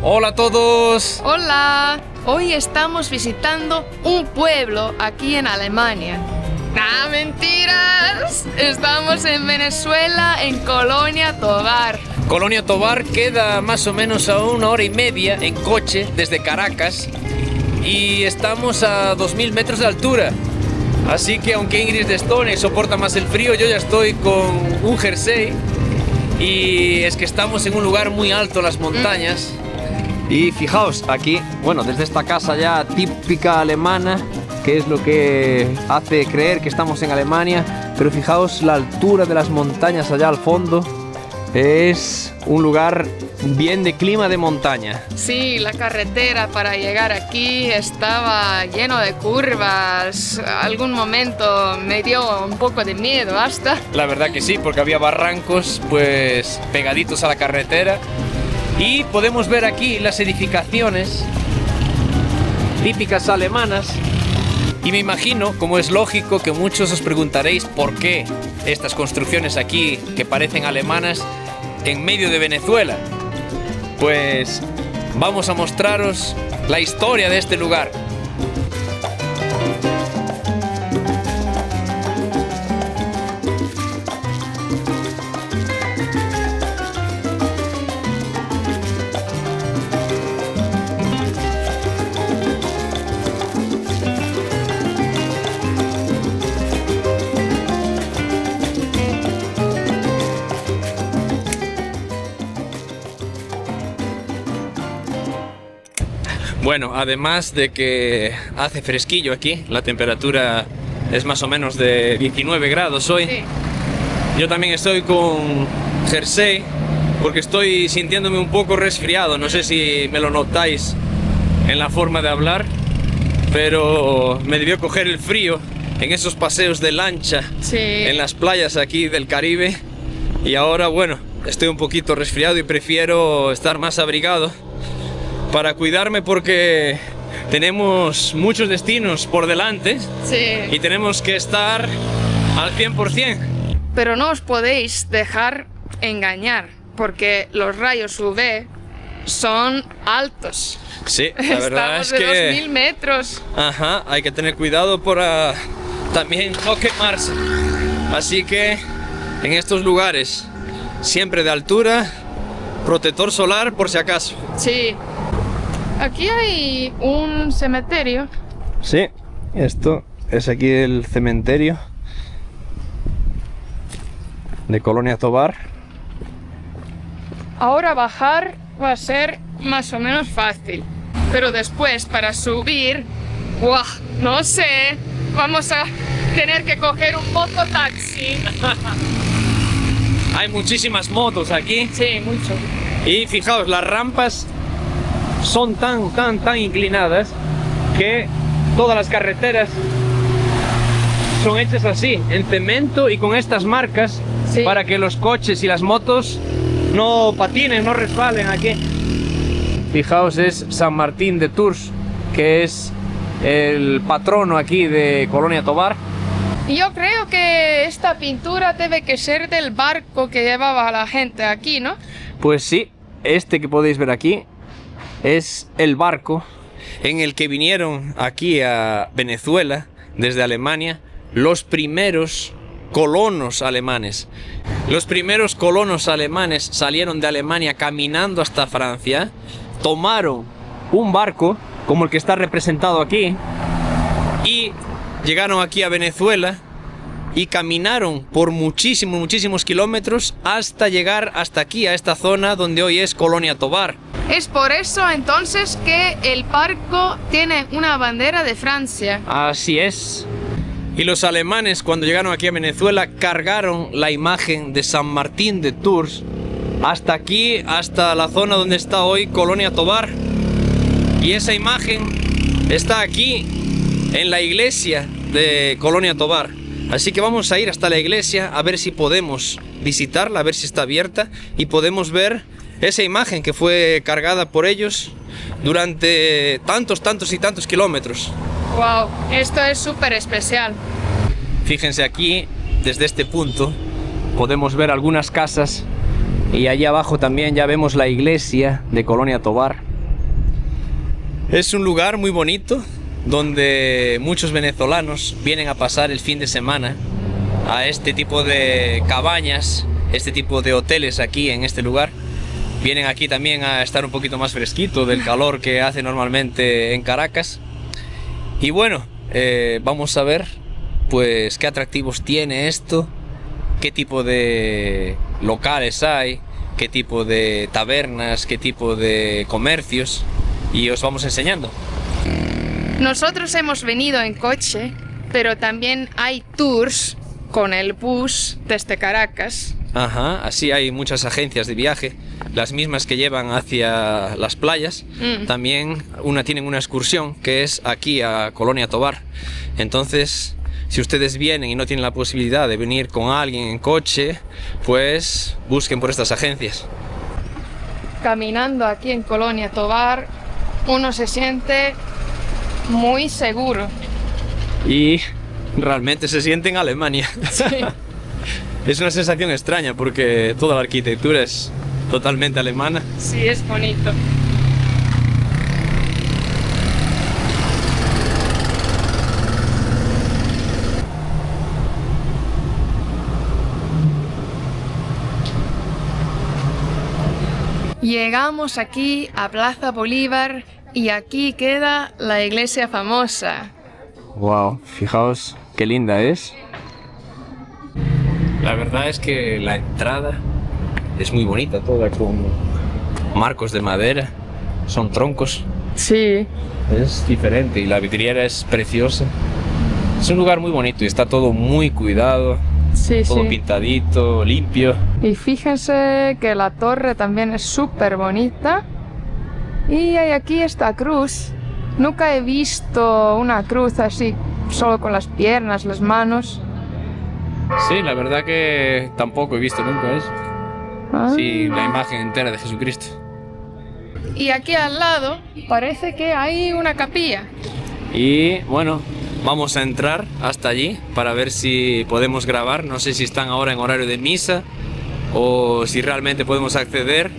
Hola a todos. Hola, hoy estamos visitando un pueblo aquí en Alemania. ¡Ah, mentiras! Estamos en Venezuela, en Colonia Tovar. Colonia Tovar queda más o menos a 1 hora y media en coche desde Caracas y estamos a 2000 metros de altura. Así que aunque Ingrid de Stone soporta más el frío, yo ya estoy con un jersey y es que estamos en un lugar muy alto en las montañas. Y fijaos, aquí, bueno, desde esta casa ya típica alemana, que es lo que hace creer que estamos en Alemania, pero fijaos la altura de las montañas allá al fondo. Es un lugar bien de clima de montaña. Sí, la carretera para llegar aquí estaba lleno de curvas. Algún momento me dio un poco de miedo hasta. La verdad que sí, porque había barrancos pues pegaditos a la carretera. Y podemos ver aquí las edificaciones típicas alemanas. Y me imagino, como es lógico, que muchos os preguntaréis por qué estas construcciones aquí que parecen alemanas en medio de Venezuela. Pues vamos a mostraros la historia de este lugar. Bueno, además de que hace fresquillo aquí, la temperatura es más o menos de 19 grados hoy. Sí. Yo también estoy con jersey porque estoy sintiéndome un poco resfriado. No sé si me lo notáis en la forma de hablar, pero me debió coger el frío en esos paseos de lancha en las playas aquí del Caribe. Y ahora, bueno, estoy un poquito resfriado y prefiero estar más abrigado para cuidarme porque tenemos muchos destinos por delante y tenemos que estar al 100%. Pero no os podéis dejar engañar porque los rayos UV son altos. Sí, la verdad Estamos es de que 2000 metros. Ajá, hay que tener cuidado para también no quemarse. Así que en estos lugares, siempre de altura, protector solar por si acaso. Sí. Aquí hay un cementerio. Sí, esto es aquí el cementerio de Colonia Tovar. Ahora bajar va a ser más o menos fácil. Pero después para subir, ¡guau! No sé, vamos a tener que coger un mototaxi. Hay muchísimas motos aquí. Sí, mucho. Y fijaos, las rampas son tan inclinadas que todas las carreteras son hechas así, en cemento y con estas marcas para que los coches y las motos no patinen, no resbalen aquí. Fijaos, es San Martín de Tours, que es el patrono aquí de Colonia Tovar. Yo creo que esta pintura debe que ser del barco que llevaba a la gente aquí, ¿no? Pues sí, este que podéis ver aquí es el barco en el que vinieron aquí a Venezuela desde Alemania los primeros colonos alemanes. Los primeros colonos alemanes salieron de Alemania caminando hasta Francia, tomaron un barco como el que está representado aquí y llegaron aquí a Venezuela y caminaron por muchísimos kilómetros hasta llegar hasta aquí, a esta zona donde hoy es Colonia Tovar. Es por eso entonces que el barco tiene una bandera de Francia. Así es. Y los alemanes, cuando llegaron aquí a Venezuela, cargaron la imagen de San Martín de Tours hasta aquí, hasta la zona donde está hoy Colonia Tovar. Y esa imagen está aquí en la iglesia de Colonia Tovar. Así que vamos a ir hasta la iglesia a ver si podemos visitarla, a ver si está abierta y podemos ver esa imagen que fue cargada por ellos durante tantos kilómetros. Wow, esto es súper especial. Fíjense aquí, desde este punto, podemos ver algunas casas y allí abajo también ya vemos la iglesia de Colonia Tovar. Es un lugar muy bonito donde muchos venezolanos vienen a pasar el fin de semana a este tipo de cabañas, este tipo de hoteles aquí en este lugar. Vienen aquí también a estar un poquito más fresquito del calor que hace normalmente en Caracas. Y bueno, vamos a ver pues qué atractivos tiene esto, qué tipo de locales hay, qué tipo de tabernas, qué tipo de comercios, y os vamos enseñando. Nosotros hemos venido en coche, pero también hay tours con el bus desde Caracas. Ajá, así hay muchas agencias de viaje, las mismas que llevan hacia las playas. También tienen una excursión que es aquí a Colonia Tovar. Entonces, si ustedes vienen y no tienen la posibilidad de venir con alguien en coche, pues busquen por estas agencias. Caminando aquí en Colonia Tovar, uno se siente muy seguro. Y realmente se siente en Alemania. Sí. Es una sensación extraña porque toda la arquitectura es totalmente alemana. Sí, es bonito. Llegamos aquí a Plaza Bolívar y aquí queda la iglesia famosa. Wow, fijaos qué linda es. La verdad es que la entrada es muy bonita, toda con marcos de madera, son troncos. Sí. Es diferente y la vidriera es preciosa. Es un lugar muy bonito y está todo muy cuidado, Sí, todo sí. pintadito, limpio. Y fíjense que la torre también es súper bonita. Y hay aquí esta cruz. Nunca he visto una cruz así, solo con las piernas, las manos. Sí, la verdad que tampoco he visto nunca eso. Ah. Sí, la imagen entera de Jesucristo. Y aquí al lado parece que hay una capilla. Y bueno, vamos a entrar hasta allí para ver si podemos grabar. No sé si están ahora en horario de misa o si realmente podemos acceder.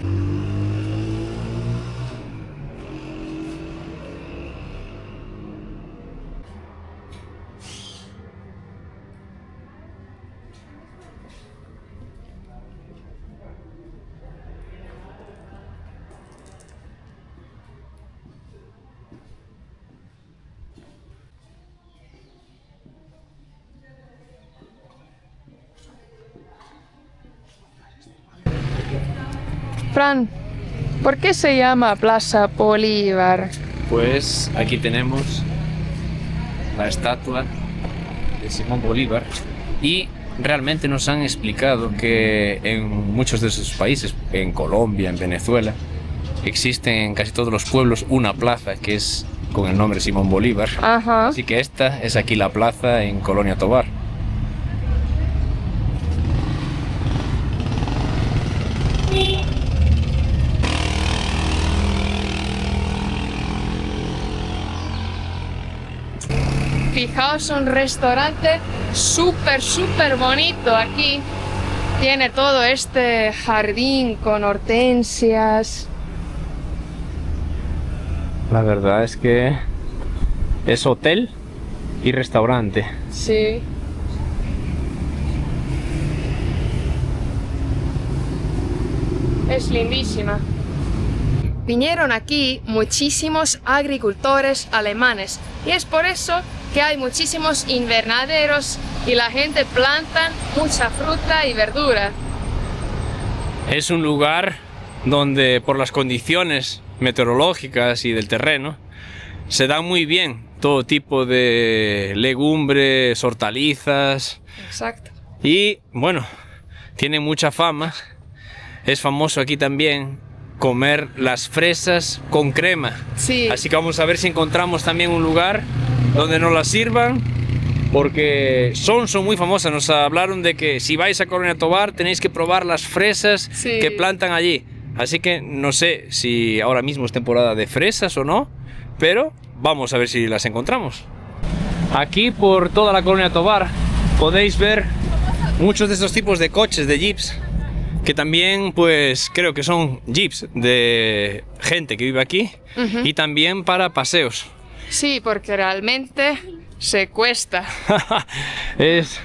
Fran, ¿por qué se llama Plaza Bolívar? Pues aquí tenemos la estatua de Simón Bolívar y realmente nos han explicado que en muchos de esos países, en Colombia, en Venezuela, existen en casi todos los pueblos una plaza que es con el nombre Simón Bolívar. Ajá. Así que esta es aquí la plaza en Colonia Tovar. Fijaos, un restaurante súper bonito aquí. Tiene todo este jardín con hortensias. La verdad es que es hotel y restaurante. Sí. Es lindísima. Vinieron aquí muchísimos agricultores alemanes y es por eso que hay muchísimos invernaderos y la gente planta mucha fruta y verdura. Es un lugar donde por las condiciones meteorológicas y del terreno se da muy bien todo tipo de legumbres, hortalizas. Exacto. Y bueno, tiene mucha fama. Es famoso aquí también comer las fresas con crema. Sí. Así que vamos a ver si encontramos también un lugar donde nos las sirvan, porque son muy famosas. Nos hablaron de que si vais a Colonia Tovar tenéis que probar las fresas Sí. que plantan allí. Así que no sé si ahora mismo es temporada de fresas o no, pero vamos a ver si las encontramos. Aquí por toda la Colonia Tovar podéis ver muchos de estos tipos de coches, de jeeps, que también pues creo que son jeeps de gente que vive aquí y también para paseos. Sí, porque realmente se cuesta. Es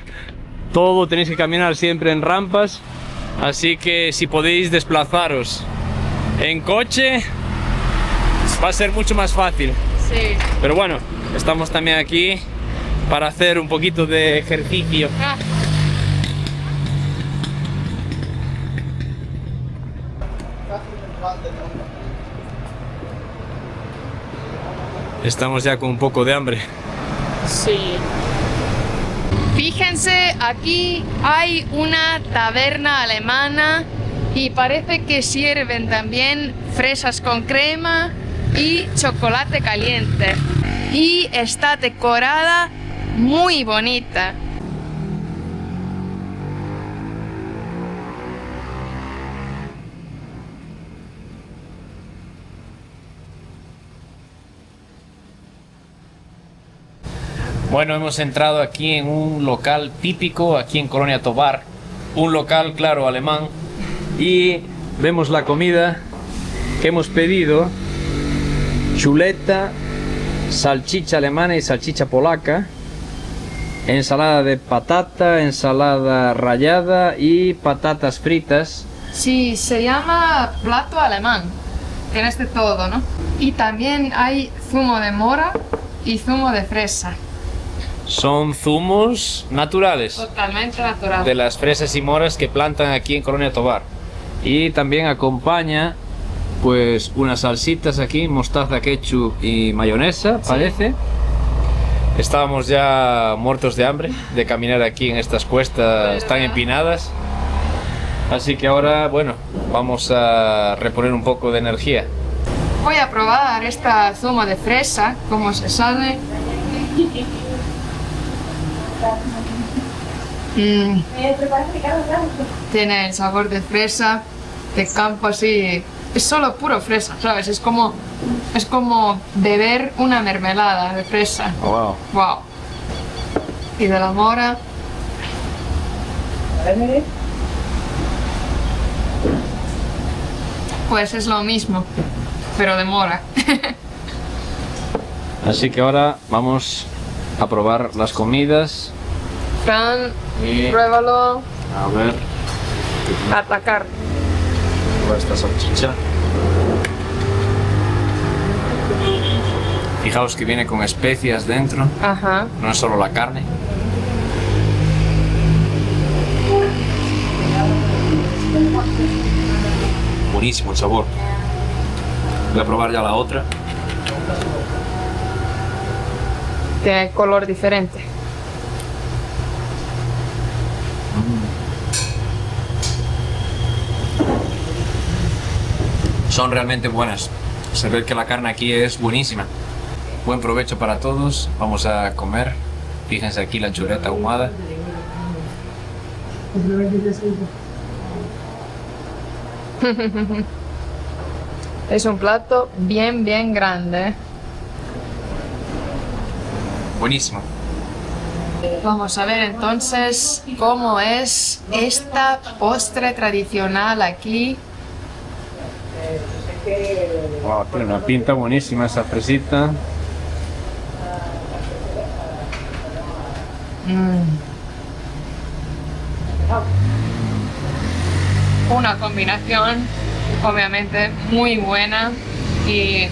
todo, tenéis que caminar siempre en rampas, así que si podéis desplazaros en coche va a ser mucho más fácil. Sí. Pero bueno, estamos también aquí para hacer un poquito de ejercicio. Estamos ya con un poco de hambre. Sí. Fíjense, aquí hay una taberna alemana y parece que sirven también fresas con crema y chocolate caliente. Y está decorada muy bonita. Bueno, hemos entrado aquí en un local típico aquí en Colonia Tovar, un local, claro, alemán, y vemos la comida que hemos pedido: chuleta, salchicha alemana y salchicha polaca, ensalada de patata, ensalada rallada y patatas fritas. Sí, se llama plato alemán. Tienes de todo, ¿no? Y también hay zumo de mora y zumo de fresa. Son zumos naturales Totalmente natural. de las fresas y moras que plantan aquí en Colonia Tovar. Y también acompaña pues unas salsitas aquí, mostaza, ketchup y mayonesa, parece. Estábamos ya muertos de hambre de caminar aquí en estas cuestas tan empinadas. Así que ahora, bueno, vamos a reponer un poco de energía. Voy a probar esta zumo de fresa, cómo se sale. Tiene el sabor de fresa, de campo así. Es solo puro fresa, ¿sabes? Es como beber una mermelada de fresa. Wow. Wow. Y de la mora. Pues es lo mismo, pero de mora. Así que ahora vamos a probar las comidas. Fran, Y pruébalo. a ver, Atacar. esta salchicha. Fijaos que viene con especias dentro, Ajá. no es solo la carne. Buenísimo el sabor. Voy a probar ya la otra. Tiene color diferente. Son realmente buenas. Se ve que la carne aquí es buenísima. Buen provecho para todos. Vamos a comer. Fíjense aquí la chuleta ahumada. Es un plato bien grande. Buenísimo. Vamos a ver entonces cómo es esta postre tradicional aquí. Wow, tiene una pinta buenísima esa fresita. Una combinación obviamente muy buena y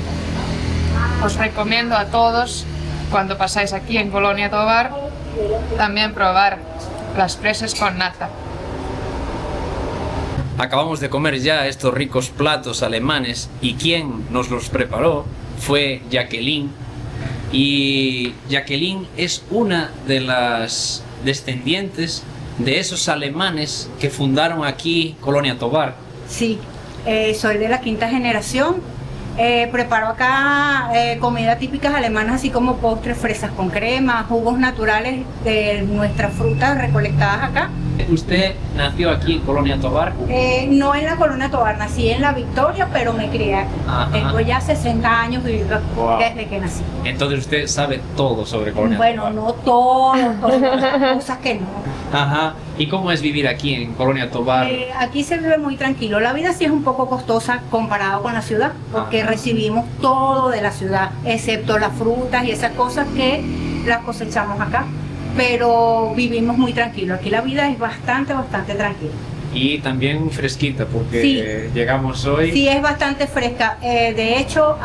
os recomiendo a todos cuando pasáis aquí en Colonia Tovar también probar las fresas con nata. Acabamos de comer ya estos ricos platos alemanes y quien nos los preparó fue Jacqueline. Y Jacqueline es una de las descendientes de esos alemanes que fundaron aquí Colonia Tovar. Sí, soy de la quinta generación. Preparo acá comida típicas alemanas, así como postres, fresas con crema, jugos naturales de nuestras frutas recolectadas acá. ¿Usted nació aquí en Colonia Tovar? No en la Colonia Tovar, nací en La Victoria, pero me crié aquí. Ajá. Tengo ya 60 años viviendo aquí, Wow. desde que nací. Entonces usted sabe todo sobre Colonia Bueno, Tovar. no todo, todas las cosas que no. Ajá. ¿Y cómo es vivir aquí en Colonia Tovar? Aquí se vive muy tranquilo. La vida sí es un poco costosa comparado con la ciudad, porque recibimos todo de la ciudad, excepto las frutas y esas cosas que las cosechamos acá. Pero vivimos muy tranquilo. Aquí la vida es bastante tranquila. Y también fresquita, porque Sí. llegamos hoy. Sí, es bastante fresca. De hecho,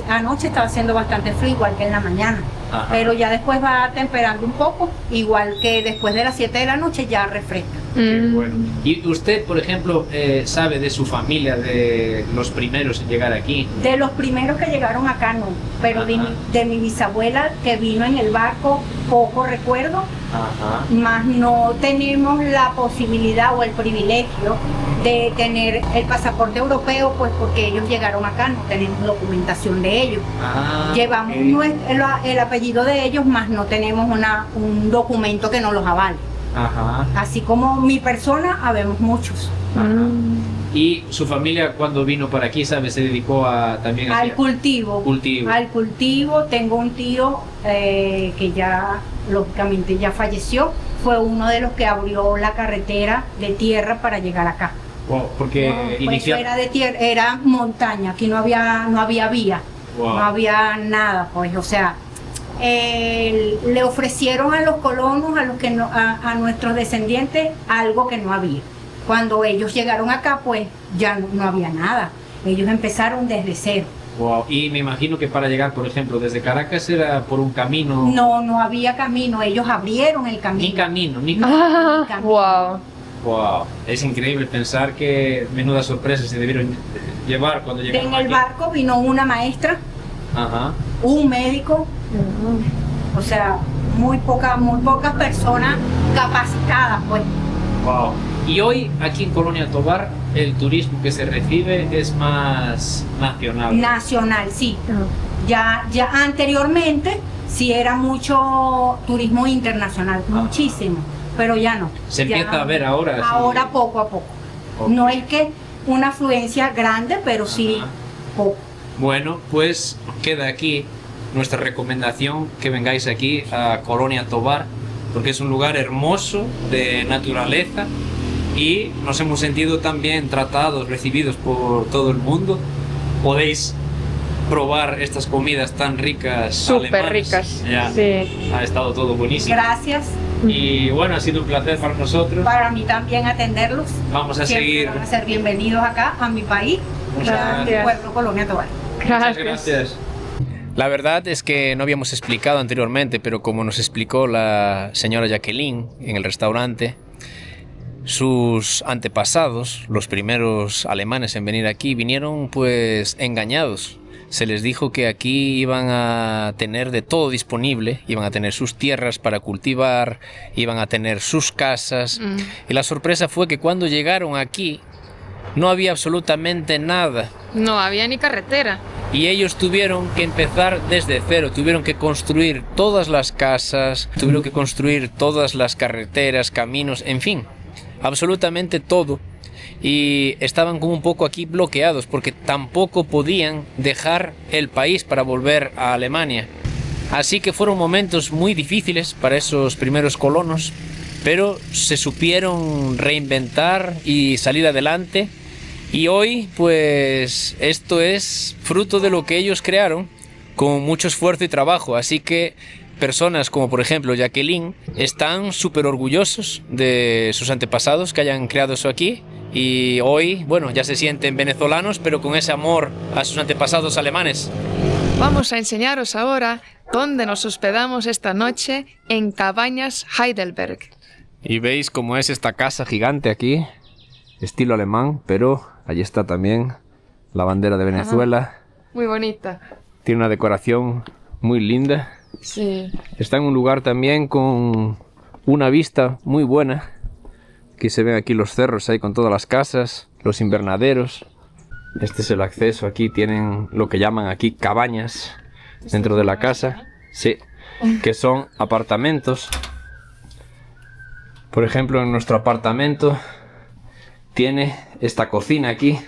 anoche estaba haciendo bastante frío, igual que en la mañana. Ajá. Pero ya después va temperando un poco, igual que después de las 7 de la noche ya refresca. Qué bueno. ¿Y usted, por ejemplo, sabe de su familia, de los primeros en llegar aquí? De los primeros que llegaron acá no, pero Ajá. de mi bisabuela que vino en el barco, poco recuerdo, Ajá. más no tenemos la posibilidad o el privilegio de tener el pasaporte europeo, pues porque ellos llegaron acá, no tenemos documentación de ellos. Ah, Llevamos ok. el apellido de ellos, más no tenemos un documento que nos los avale. Ajá. Así como mi persona, habemos muchos. ¿Y su familia cuando vino para aquí, sabe, se dedicó a también Al cultivo. cultivo? Al cultivo. Tengo un tío que ya, lógicamente, ya falleció. Fue uno de los que abrió la carretera de tierra para llegar acá. Wow, porque Pues eso era de tierra, era montaña. Aquí no había vía, Wow. no había nada, pues, o sea. Le ofrecieron a los colonos, a los que a nuestros descendientes, algo que no había. Cuando ellos llegaron acá, pues ya no había nada. Ellos empezaron desde cero. Wow. Y me imagino que para llegar, por ejemplo, desde Caracas era por un camino. No había camino. Ellos abrieron el camino. Ni camino, ni Ah, camino. wow. Wow. Es increíble pensar que menuda sorpresa se debieron llevar cuando llegaron En el aquí. barco vino una maestra, Ajá. un médico, o sea, muy pocas personas capacitadas, pues. Wow. Y hoy aquí en Colonia Tovar el turismo que se recibe es más nacional. Nacional, sí. Ya anteriormente sí era mucho turismo internacional, muchísimo, pero ya no. Se Ya empieza a ver ahora. sí. Ahora poco a poco. Ok. No es que una afluencia grande, pero sí Ajá. poco. Bueno, pues queda aquí nuestra recomendación que vengáis aquí a Colonia Tovar, porque es un lugar hermoso de naturaleza y nos hemos sentido también tratados, recibidos por todo el mundo. Podéis probar estas comidas tan ricas. Súper alemanas. ricas. Ya, Sí. ha estado todo buenísimo. Gracias. Y bueno, ha sido un placer para nosotros. Para mí también atenderlos. Vamos a Siempre seguir. van a ser bienvenidos acá a mi país, Muchas a mi gracias. pueblo Colonia Tovar. Muchas gracias. La verdad es que no habíamos explicado anteriormente, pero como nos explicó la señora Jacqueline en el restaurante, sus antepasados, los primeros alemanes en venir aquí, vinieron pues engañados. Se les dijo que aquí iban a tener de todo disponible, iban a tener sus tierras para cultivar, iban a tener sus casas. Y la sorpresa fue que cuando llegaron aquí no había absolutamente nada. No había ni carretera. Y ellos tuvieron que empezar desde cero, tuvieron que construir todas las casas, tuvieron que construir todas las carreteras, caminos, en fin, absolutamente todo. Y estaban como un poco aquí bloqueados porque tampoco podían dejar el país para volver a Alemania. Así que fueron momentos muy difíciles para esos primeros colonos, pero se supieron reinventar y salir adelante. Y hoy, pues, esto es fruto de lo que ellos crearon con mucho esfuerzo y trabajo. Así que personas como, por ejemplo, Jacqueline, están súper orgullosos de sus antepasados que hayan creado eso aquí. Y hoy, bueno, ya se sienten venezolanos, pero con ese amor a sus antepasados alemanes. Vamos a enseñaros ahora dónde nos hospedamos esta noche en Cabañas Heidelberg. Y veis cómo es esta casa gigante aquí, estilo alemán, pero allí está también la bandera de Venezuela. Muy bonita. Tiene una decoración muy linda. Sí. Está en un lugar también con una vista muy buena. Aquí se ven aquí los cerros ahí con todas las casas, los invernaderos. Este es el acceso. Aquí tienen lo que llaman aquí cabañas dentro de la casa. Sí, que son apartamentos. Por ejemplo, en nuestro apartamento tiene esta cocina aquí.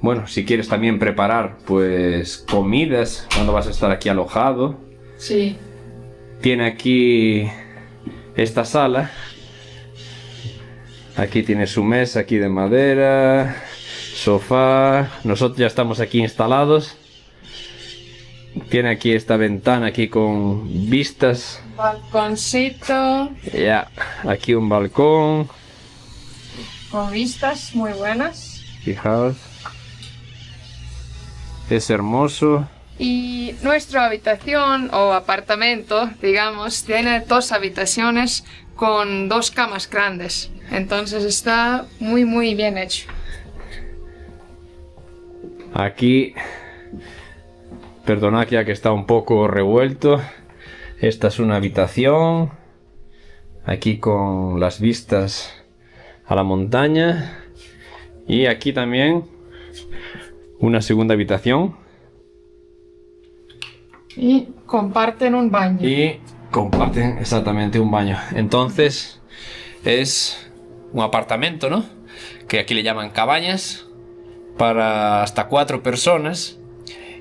Bueno, si quieres también preparar pues comidas cuando vas a estar aquí alojado. Sí. Tiene aquí esta sala. Aquí tiene su mesa aquí de madera, sofá. Nosotros ya estamos aquí instalados. Tiene aquí esta ventana aquí con vistas. Balconcito Ya, aquí un balcón. con vistas muy buenas. Fijaos. Es hermoso. Y nuestra habitación o apartamento, digamos, tiene 2 habitaciones con 2 camas grandes. Entonces está muy bien hecho. Aquí, perdonad ya que está un poco revuelto. Esta es una habitación. Aquí con las vistas a la montaña. Y aquí también una segunda habitación. Y comparten un baño. Y comparten exactamente un baño. Entonces es un apartamento, ¿no? Que aquí le llaman cabañas, para hasta 4 personas.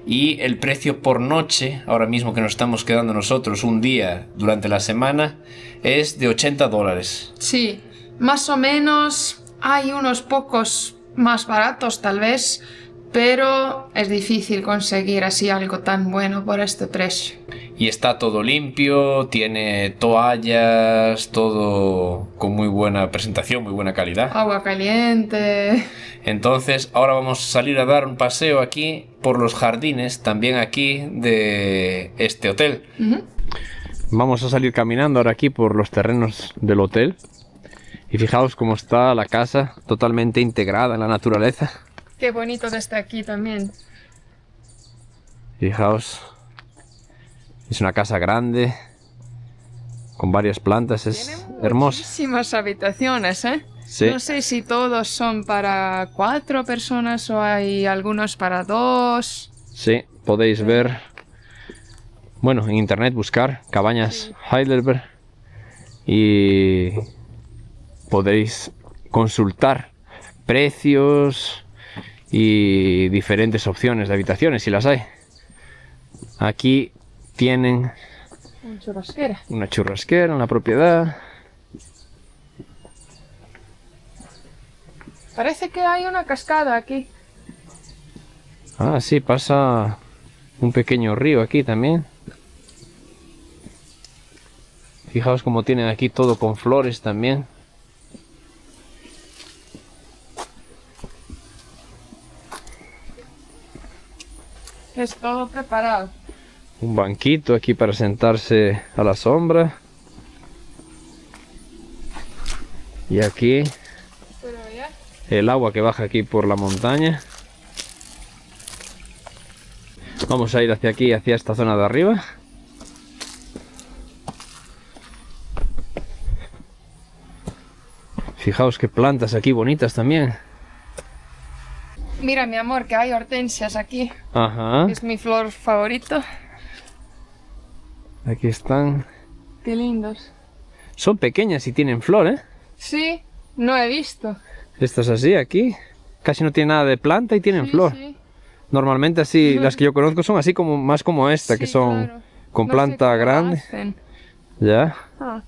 Y el precio por noche, ahora mismo que nos estamos quedando nosotros un día durante la semana, es de $80. Sí, más o menos. Hay unos pocos más baratos tal vez, pero es difícil conseguir así algo tan bueno por este precio. Y está todo limpio, tiene toallas, todo con muy buena presentación, muy buena calidad. Agua caliente. Entonces ahora vamos a salir a dar un paseo aquí por los jardines, también aquí de este hotel. Vamos a salir caminando ahora aquí por los terrenos del hotel. Y fijaos cómo está la casa, totalmente integrada en la naturaleza. Qué bonito desde aquí también. Fijaos, es una casa grande, con varias plantas, es hermosa. Muchísimas habitaciones, ¿eh? Sí. No sé si todos son para 4 personas o hay algunos para 2. Sí, podéis ver, bueno, en internet buscar cabañas Heidelberg y podéis consultar precios y diferentes opciones de habitaciones si las hay. Aquí tienen Una churrasquera. una churrasquera en la propiedad. Parece que hay una cascada aquí. Ah, sí, pasa un pequeño río aquí también. Fijaos cómo tienen aquí todo con flores también. Es todo preparado. Un banquito aquí para sentarse a la sombra. Y aquí Pero ya. el agua que baja aquí por la montaña. Vamos a ir hacia aquí, hacia esta zona de arriba. Fijaos qué plantas aquí bonitas también. Mira, mi amor, que hay hortensias aquí. Ajá, Es mi flor favorito. aquí están. Qué lindos. Son pequeñas y tienen flor, ¿eh? Sí, no he visto. Estas así aquí. Casi no tienen nada de planta y tienen Sí, flor. sí. Normalmente así, las que yo conozco son así como más como esta, que Sí, son claro. con No sé planta cómo grande. hacen. Ya, Ah.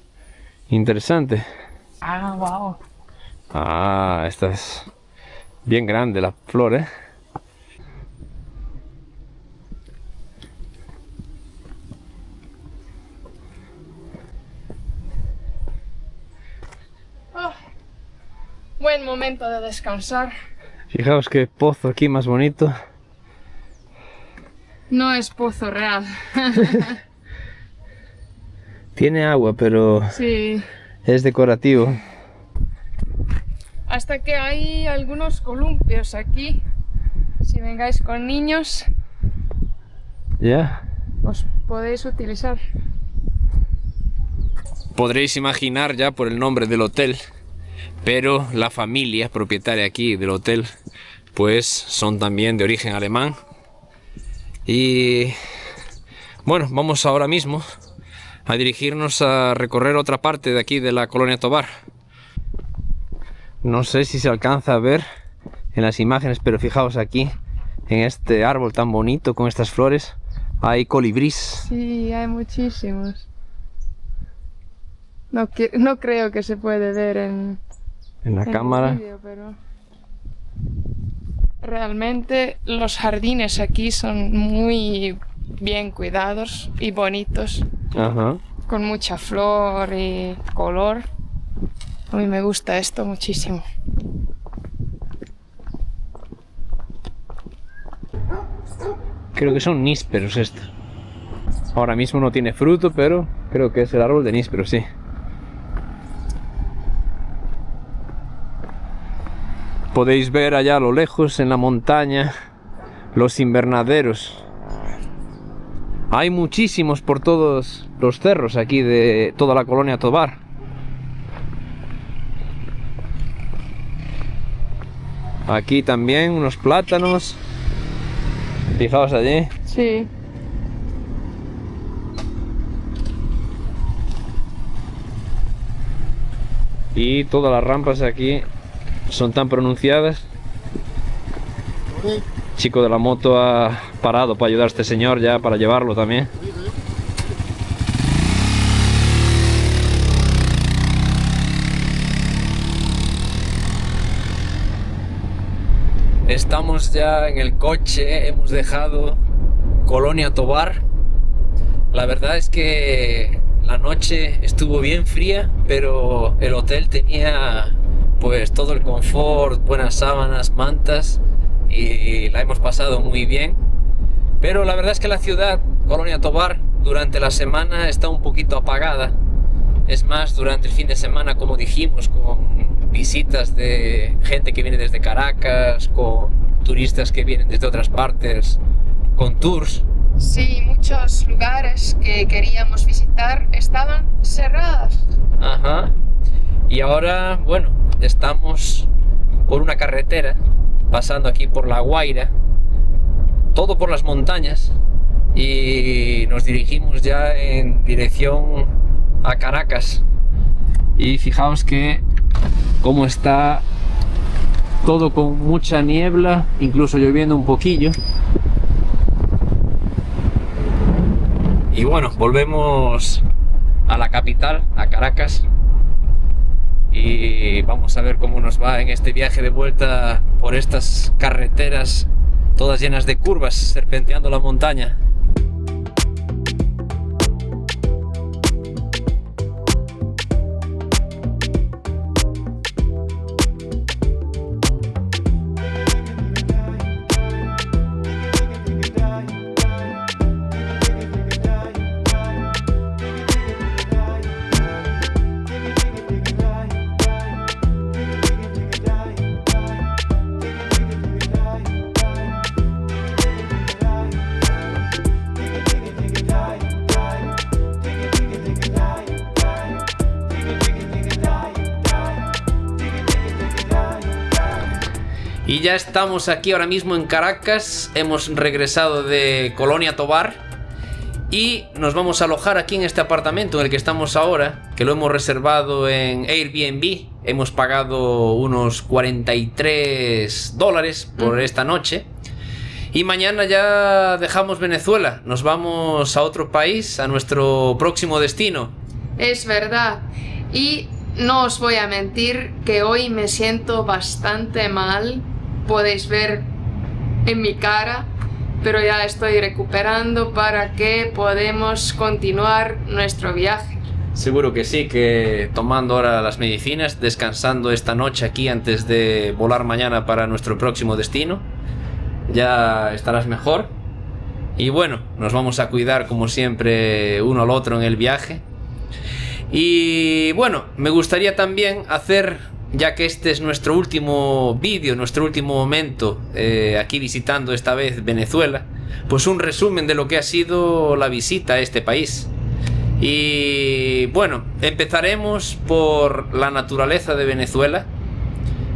interesante. Wow. Ah, esta es bien grande la flor, ¿eh? Buen momento de descansar. Fijaos qué pozo aquí más bonito. No es pozo real. Tiene agua, pero Sí. es decorativo. Hasta que hay algunos columpios aquí. Si vengáis con niños, Ya. os podéis utilizar. Podréis imaginar ya por el nombre del hotel, pero la familia propietaria aquí del hotel, pues son también de origen alemán. Y bueno, vamos ahora mismo a dirigirnos a recorrer otra parte de aquí de la colonia Tovar. No sé si se alcanza a ver en las imágenes, pero fijaos aquí, en este árbol tan bonito con estas flores, hay colibrís. Sí, hay muchísimos. No creo que se puede ver en la el cámara. vídeo, pero realmente los jardines aquí son muy bien cuidados y bonitos, Ajá. con mucha flor y color. A mí me gusta esto muchísimo. Creo que son nísperos estos. Ahora mismo no tiene fruto, pero creo que es el árbol de níspero, sí. Podéis ver allá a lo lejos, en la montaña, los invernaderos. Hay muchísimos por todos los cerros aquí de toda la colonia Tovar. Aquí también unos plátanos. Fijaos allí. Sí. Y todas las rampas aquí son tan pronunciadas. El chico de la moto ha parado para ayudar a este señor ya, para llevarlo también. Estamos ya en el coche, hemos dejado Colonia Tovar. La verdad es que la noche estuvo bien fría, pero el hotel tenía pues todo el confort, buenas sábanas, mantas, y la hemos pasado muy bien. Pero la verdad es que la ciudad, Colonia Tovar, durante la semana está un poquito apagada. Es más, durante el fin de semana, como dijimos, con visitas de gente que viene desde Caracas, con turistas que vienen desde otras partes, con tours. Sí, muchos lugares que queríamos visitar estaban cerrados. Ajá. Y ahora, bueno, estamos por una carretera, pasando aquí por La Guaira, todo por las montañas, y nos dirigimos ya en dirección a Caracas. Y fijaos que cómo está todo con mucha niebla, incluso lloviendo un poquillo. Y bueno, volvemos a la capital, a Caracas, y vamos a ver cómo nos va en este viaje de vuelta por estas carreteras todas llenas de curvas, serpenteando la montaña. Y ya estamos aquí ahora mismo en Caracas, hemos regresado de Colonia Tovar y nos vamos a alojar aquí en este apartamento en el que estamos ahora, que lo hemos reservado en Airbnb. Hemos pagado unos $43 por esta noche. Y mañana ya dejamos Venezuela, nos vamos a otro país, a nuestro próximo destino. Es verdad. Y no os voy a mentir que hoy me siento bastante mal. Podéis ver en mi cara, pero ya estoy recuperando para que podamos continuar nuestro viaje. Seguro que sí, que tomando ahora las medicinas, descansando esta noche aquí antes de volar mañana para nuestro próximo destino, ya estarás mejor. Y bueno, nos vamos a cuidar como siempre uno al otro en el viaje. Y bueno, me gustaría también hacer, ya que este es nuestro último vídeo, nuestro último momento aquí visitando esta vez Venezuela, pues un resumen de lo que ha sido la visita a este país. Y bueno, empezaremos por la naturaleza de Venezuela.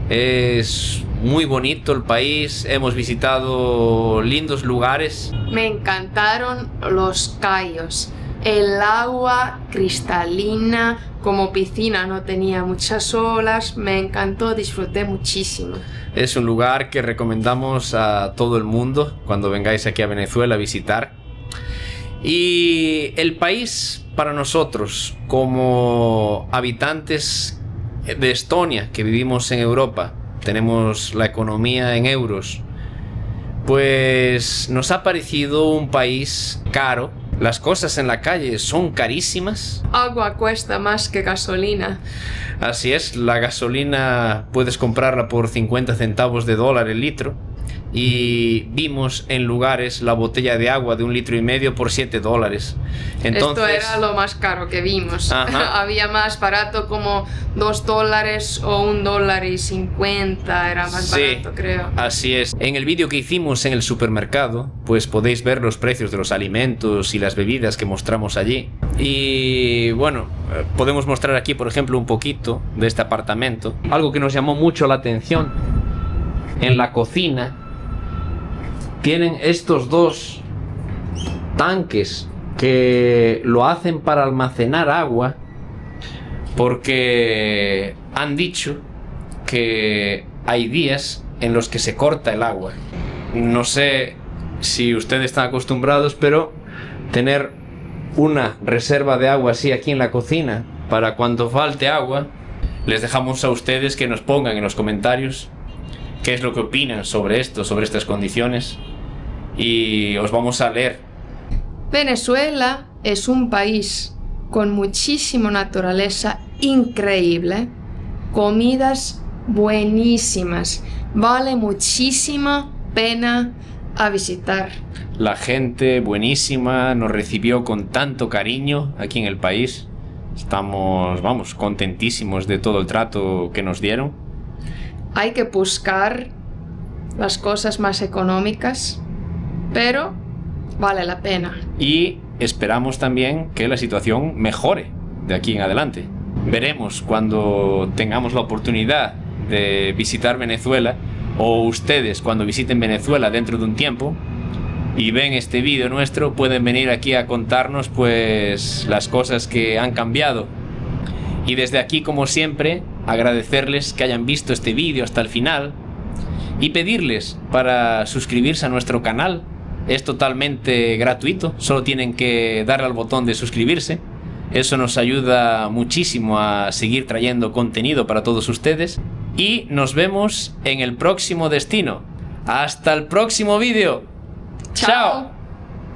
Es muy bonito el país, hemos visitado lindos lugares. Me encantaron los cayos. El agua cristalina, como piscina, no tenía muchas olas, me encantó, disfruté muchísimo. Es un lugar que recomendamos a todo el mundo cuando vengáis aquí a Venezuela a visitar. Y el país para nosotros, como habitantes de Estonia, que vivimos en Europa, tenemos la economía en euros, pues nos ha parecido un país caro. Las cosas en la calle son carísimas. Agua cuesta más que gasolina. Así es, la gasolina puedes comprarla por 50 centavos de dólar el litro. Y vimos en lugares la botella de agua de 1,5 litros por $7. Entonces, esto era lo más caro que vimos. Había más barato como $2 o $1.50, era más barato, creo. Así es. En el vídeo que hicimos en el supermercado, pues podéis ver los precios de los alimentos y las bebidas que mostramos allí. Y bueno, podemos mostrar aquí, por ejemplo, un poquito de este apartamento. Algo que nos llamó mucho la atención: en la cocina tienen estos dos tanques que lo hacen para almacenar agua, porque han dicho que hay días en los que se corta el agua. No sé si ustedes están acostumbrados, pero tener una reserva de agua así aquí en la cocina para cuando falte agua, les dejamos a ustedes que nos pongan en los comentarios qué es lo que opinan sobre esto, sobre estas condiciones, y os vamos a leer. Venezuela es un país con muchísima naturaleza increíble, comidas buenísimas, vale muchísima pena a visitar. La gente buenísima, nos recibió con tanto cariño aquí en el país. Estamos, vamos, contentísimos de todo el trato que nos dieron. Hay que buscar las cosas más económicas, pero vale la pena. Y esperamos también que la situación mejore de aquí en adelante. Veremos cuando tengamos la oportunidad de visitar Venezuela, o ustedes cuando visiten Venezuela dentro de un tiempo y ven este vídeo nuestro, pueden venir aquí a contarnos pues las cosas que han cambiado. Y desde aquí, como siempre, agradecerles que hayan visto este vídeo hasta el final y pedirles para suscribirse a nuestro canal. Es totalmente gratuito, solo tienen que darle al botón de suscribirse. Eso nos ayuda muchísimo a seguir trayendo contenido para todos ustedes. Y nos vemos en el próximo destino. ¡Hasta el próximo vídeo! ¡Chao!